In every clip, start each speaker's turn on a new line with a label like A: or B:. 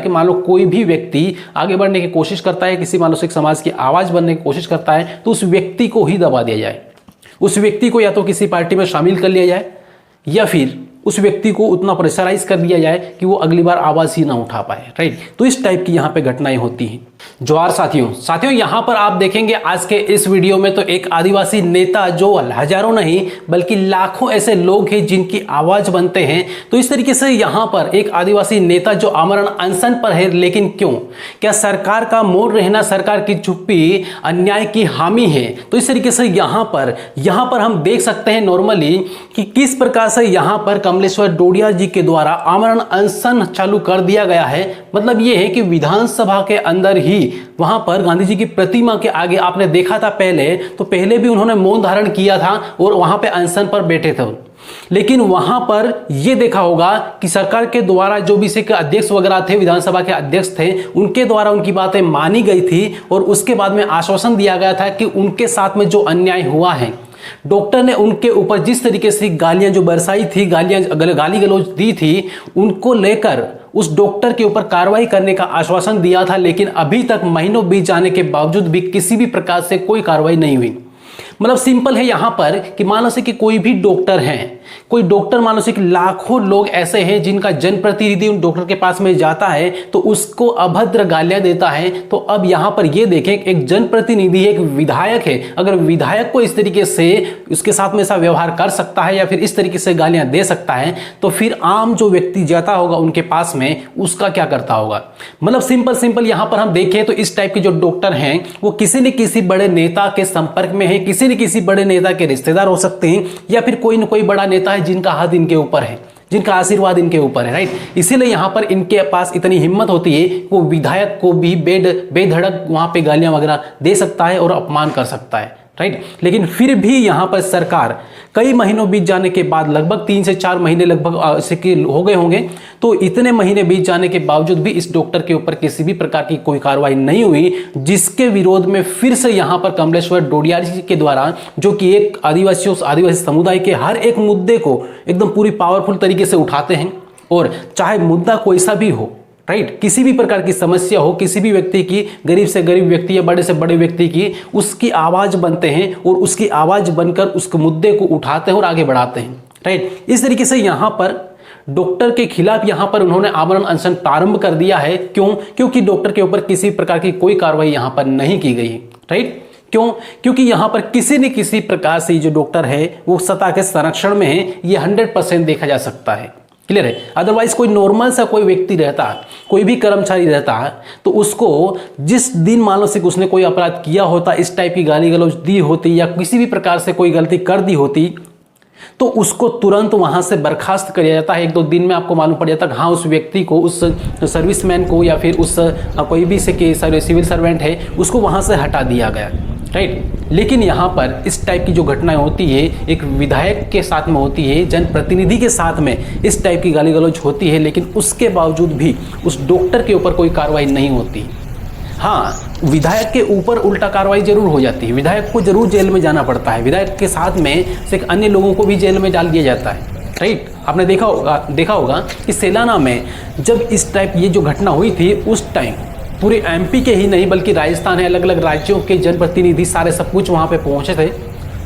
A: कि मान लो कोई भी व्यक्ति आगे बढ़ने की कोशिश करता है, किसी मानसिक समाज की आवाज़ बनने की कोशिश करता है, तो उस व्यक्ति को ही दबा दिया जाए, उस व्यक्ति को या तो किसी पार्टी में शामिल कर लिया जाए या फिर उस व्यक्ति को उतना प्रेशराइज कर दिया जाए कि वो अगली बार आवाज़ ही ना उठा पाए, राइट। तो इस टाइप की यहाँ पे घटनाएं होती हैं। जोहार साथियों यहाँ पर आप देखेंगे आज के इस वीडियो में तो एक आदिवासी नेता जो हजारों नहीं बल्कि लाखों ऐसे लोग हैं जिनकी आवाज़ बनते हैं। तो इस तरीके से यहाँ पर एक आदिवासी नेता जो आमरण अनशन पर है, लेकिन क्यों? क्या सरकार का मौन रहना, सरकार की चुप्पी अन्याय की हामी है? तो इस तरीके से यहाँ पर हम देख सकते हैं नॉर्मली कि किस प्रकार से यहाँ पर कमलेश्वर डोडिया जी के द्वारा आमरण अनशन चालू कर दिया गया है। मतलब ये है कि विधानसभा के अंदर ही वहां पर गांधी जी की प्रतिमा के आगे आपने देखा था पहले भी उन्होंने मौन धारण किया था और वहां पे अनशन पर बैठे थे। लेकिन वहां पर यह देखा होगा कि सरकार के द्वारा जो भी के अध्यक्ष वगैरह थे, विधानसभा के अध्यक्ष थे, उनके द्वारा उनकी बातें मानी गई थी और उसके बाद में आश्वासन दिया गया था कि उनके साथ में जो अन्याय हुआ है, डॉक्टर ने उनके ऊपर जिस तरीके से गालियां जो बरसाई थी, गाली गलौज दी थी, उनको लेकर उस डॉक्टर के ऊपर कार्रवाई करने का आश्वासन दिया था। लेकिन अभी तक महीनों बीत जाने के बावजूद भी किसी भी प्रकार से कोई कार्रवाई नहीं हुई। मतलब सिंपल है यहाँ पर कि मान लो से कि कोई भी डॉक्टर हैं, कोई डॉक्टर मान लो से कि लाखों लोग ऐसे हैं जिनका जनप्रतिनिधि उन डॉक्टर के पास में जाता है तो उसको अभद्र गालियां देता है। तो अब यहाँ पर ये देखें, एक जनप्रतिनिधि एक विधायक है, अगर विधायक को इस तरीके से उसके साथ में ऐसा व्यवहार कर सकता है या फिर इस तरीके से गालियां दे सकता है, तो फिर आम जो व्यक्ति जाता होगा उनके पास में उसका क्या करता होगा। मतलब सिंपल यहाँ पर हम देखें तो इस टाइप के जो डॉक्टर हैं वो किसी न किसी बड़े नेता के संपर्क में है, किसी न किसी बड़े नेता के रिश्तेदार हो सकते हैं या फिर कोई न कोई बड़ा नेता है जिनका हाथ इनके ऊपर है, जिनका आशीर्वाद इनके ऊपर है, राइट। इसीलिए यहाँ पर इनके पास इतनी हिम्मत होती है वो विधायक को भी बेधड़क वहाँ पे गालियाँ वगैरह दे सकता है और अपमान कर सकता है, राइट। लेकिन फिर भी यहाँ पर सरकार कई महीनों बीत जाने के बाद, लगभग 3 से 4 महीने लगभग से हो गए होंगे, तो इतने महीने बीत जाने के बावजूद भी इस डॉक्टर के ऊपर किसी भी प्रकार की कोई कार्रवाई नहीं हुई, जिसके विरोध में फिर से यहाँ पर कमलेश्वर डोडिया जी के द्वारा, जो कि एक आदिवासी समुदाय के हर एक मुद्दे को एकदम पूरी पावरफुल तरीके से उठाते हैं, और चाहे मुद्दा कोई सा भी हो, राइट, किसी भी प्रकार की समस्या हो, किसी भी व्यक्ति की, गरीब से गरीब व्यक्ति या बड़े से बड़े व्यक्ति की, उसकी आवाज बनते हैं और उसकी आवाज बनकर उस मुद्दे को उठाते हैं और आगे बढ़ाते हैं, राइट। इस तरीके से यहाँ पर डॉक्टर के खिलाफ यहाँ पर उन्होंने आमरण अनशन प्रारंभ कर दिया है। क्यों? क्योंकि डॉक्टर के ऊपर किसी प्रकार की कोई कार्रवाई यहाँ पर नहीं की गई, राइट। क्यों? क्योंकि यहाँ पर किसी न किसी प्रकार से जो डॉक्टर है वो सत्ता के संरक्षण में है, ये 100% देखा जा सकता है। क्लियर है? अदरवाइज कोई नॉर्मल सा कोई व्यक्ति रहता, कोई भी कर्मचारी रहता, तो उसको जिस दिन मान लो से उसने कोई अपराध किया होता, इस टाइप की गाली गलौज दी होती या किसी भी प्रकार से कोई गलती कर दी होती, तो उसको तुरंत वहां से बर्खास्त कर दिया जाता है। 1-2 दिन में आपको मालूम पड़ जाता है हाँ उस व्यक्ति को, उस सर्विसमैन को या फिर उस कोई भी से सिविल सर्वेंट है उसको वहां से हटा दिया गया, राइट। लेकिन यहाँ पर इस टाइप की जो घटनाएं होती है, एक विधायक के साथ में होती है, जनप्रतिनिधि के साथ में इस टाइप की गाली गलौज होती है, लेकिन उसके बावजूद भी उस डॉक्टर के ऊपर कोई कार्रवाई नहीं होती। हाँ, विधायक के ऊपर उल्टा कार्रवाई जरूर हो जाती है, विधायक को जरूर जेल में जाना पड़ता है, विधायक के साथ में से अन्य लोगों को भी जेल में डाल दिया जाता है, राइट। आपने देखा होगा कि सेलाना में जब इस टाइप ये जो घटना हुई थी, उस टाइम पूरे एमपी के ही नहीं बल्कि राजस्थान है, अलग अलग राज्यों के जनप्रतिनिधि सारे सब कुछ वहाँ पे पहुँचे थे,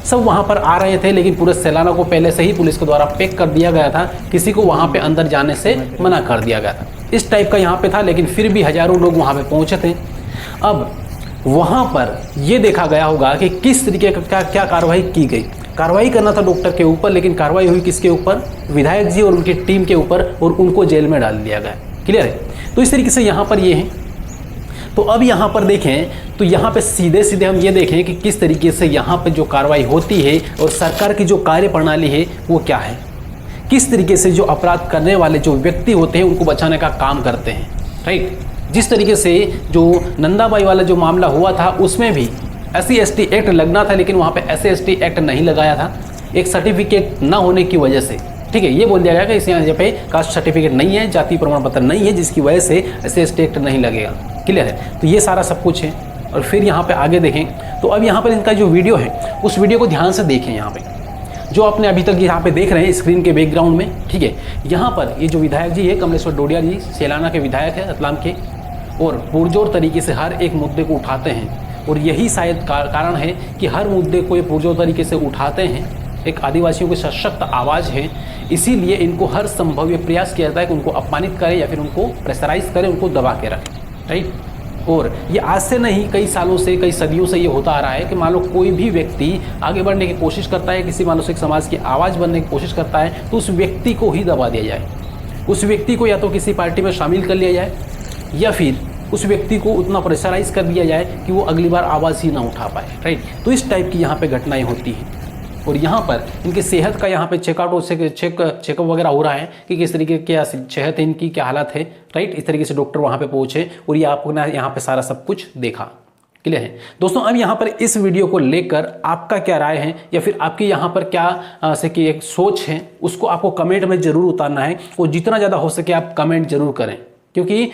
A: सब वहाँ पर आ रहे थे। लेकिन पूरे सेलाना को पहले से ही पुलिस के द्वारा पैक कर दिया गया था, किसी को वहाँ पे अंदर जाने से मना कर दिया गया था। इस टाइप का यहाँ पे था, लेकिन फिर भी हजारों लोग वहाँ पे पहुँचे थे। अब वहाँ पर ये देखा गया होगा कि किस तरीके का क्या कार्रवाई की गई। कार्रवाई करना था डॉक्टर के ऊपर, लेकिन कार्रवाई हुई किसके ऊपर? विधायक जी और उनकी टीम के ऊपर, और उनको जेल में डाल दिया गया। क्लियर है? तो इस तरीके से यहाँ पर ये है। तो अब यहाँ पर देखें तो यहाँ पे सीधे हम ये देखें कि किस तरीके से यहाँ पे जो कार्रवाई होती है और सरकार की जो कार्य प्रणाली है वो क्या है, किस तरीके से जो अपराध करने वाले जो व्यक्ति होते हैं उनको बचाने का काम करते हैं, राइट। जिस तरीके से जो नंदाबाई वाला जो मामला हुआ था उसमें भी SC/ST एक्ट लगना था, लेकिन वहाँ पे SC/ST एक्ट नहीं लगाया था, एक सर्टिफिकेट ना होने की वजह से। ठीक है, ये बोल दिया गया कि इस यहाँ पे कास्ट सर्टिफिकेट नहीं है, जाति प्रमाण पत्र नहीं है, जिसकी वजह से SC/ST एक्ट नहीं लगेगा। क्लियर है? तो ये सारा सब कुछ है। और फिर यहाँ पे आगे देखें तो अब यहाँ पर इनका जो वीडियो है उस वीडियो को ध्यान से देखें। यहाँ पे जो आपने अभी तक यहाँ पे देख रहे हैं स्क्रीन के बैकग्राउंड में, ठीक है, यहाँ पर ये जो विधायक जी है कमलेश्वर डोडिया जी सेलाना के विधायक है रतलाम के, और पुरजोर तरीके से हर एक मुद्दे को उठाते हैं। और यही शायद कारण है कि हर मुद्दे को ये पुरजोर तरीके से उठाते हैं, एक आदिवासियों की सशक्त आवाज़ है, इसीलिए इनको हर संभव ये प्रयास किया जाता है कि उनको अपमानित करें या फिर उनको प्रेशराइज करें, उनको दबा के रखें, राइट। और ये आज से नहीं, कई सालों से, कई सदियों से ये होता आ रहा है कि मान लो कोई भी व्यक्ति आगे बढ़ने की कोशिश करता है, किसी मानसिक समाज की आवाज़ बनने की कोशिश करता है, तो उस व्यक्ति को ही दबा दिया जाए, उस व्यक्ति को या तो किसी पार्टी में शामिल कर लिया जाए या फिर उस व्यक्ति को उतना प्रेशराइज कर दिया जाए कि वो अगली बार आवाज़ ही ना उठा पाए, राइट। तो इस टाइप की यहाँ पे घटनाएं होती हैं। और यहाँ पर इनकी सेहत का यहाँ पे चेकआउट चेकअप वगैरह हो रहा है कि किस तरीके की क्या सेहत है इनकी, क्या हालत है, राइट। इस तरीके से डॉक्टर वहाँ पे पहुँचे और ये आपको ना यहाँ पे सारा सब कुछ देखा, क्लियर है दोस्तों। अब यहाँ पर इस वीडियो को लेकर आपका क्या राय है या फिर आपकी यहाँ पर क्या से कि एक सोच है, उसको आपको कमेंट में ज़रूर उतारना है। और जितना ज़्यादा हो सके आप कमेंट जरूर करें, क्योंकि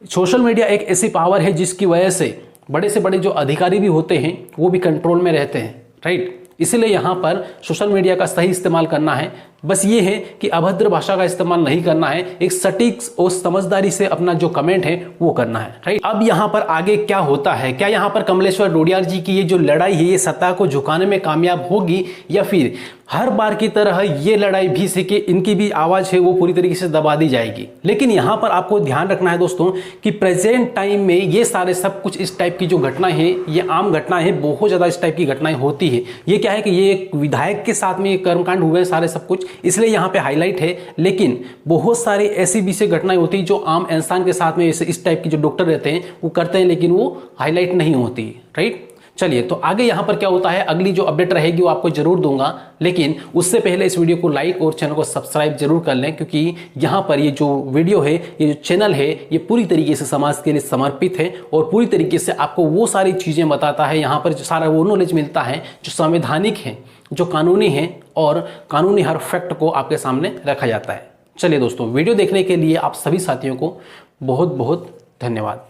A: सोशल मीडिया एक ऐसी पावर है जिसकी वजह से बड़े जो अधिकारी भी होते हैं वो भी कंट्रोल में रहते हैं, राइट। इसीलिए यहाँ पर सोशल मीडिया का सही इस्तेमाल करना है। बस ये है कि अभद्र भाषा का इस्तेमाल नहीं करना है, एक सटीक और समझदारी से अपना जो कमेंट है वो करना है, राइट। अब यहाँ पर आगे क्या होता है, क्या यहाँ पर कमलेश्वर डोडिया जी की ये जो लड़ाई है ये सत्ता को झुकाने में कामयाब होगी या फिर हर बार की तरह ये लड़ाई भी से कि इनकी भी आवाज़ है वो पूरी तरीके से दबा दी जाएगी। लेकिन यहाँ पर आपको ध्यान रखना है दोस्तों कि प्रेजेंट टाइम में ये सारे सब कुछ इस टाइप की जो घटनाएं हैं ये आम घटनाएं हैं, बहुत ज़्यादा इस टाइप की घटनाएं होती है। ये क्या है कि ये एक विधायक के साथ में ये कर्मकांड हुए हैं सारे सब कुछ, इसलिए यहाँ पे हाईलाइट है। लेकिन बहुत सारी ऐसी भी से घटनाएं होती है जो आम इंसान के साथ में इस टाइप की जो डॉक्टर रहते हैं वो करते हैं, लेकिन वो हाईलाइट नहीं होती, राइट। चलिए तो आगे यहाँ पर क्या होता है, अगली जो अपडेट रहेगी वो आपको जरूर दूंगा। लेकिन उससे पहले इस वीडियो को लाइक और चैनल को सब्सक्राइब जरूर कर लें, क्योंकि यहाँ पर ये जो वीडियो है, ये जो चैनल है, ये पूरी तरीके से समाज के लिए समर्पित है और पूरी तरीके से आपको वो सारी चीज़ें बताता है। यहाँ पर जो सारा वो नॉलेज मिलता है जो संवैधानिक है, जो कानूनी है, और कानूनी हर फैक्ट को आपके सामने रखा जाता है। चलिए दोस्तों, वीडियो देखने के लिए आप सभी साथियों को बहुत बहुत धन्यवाद।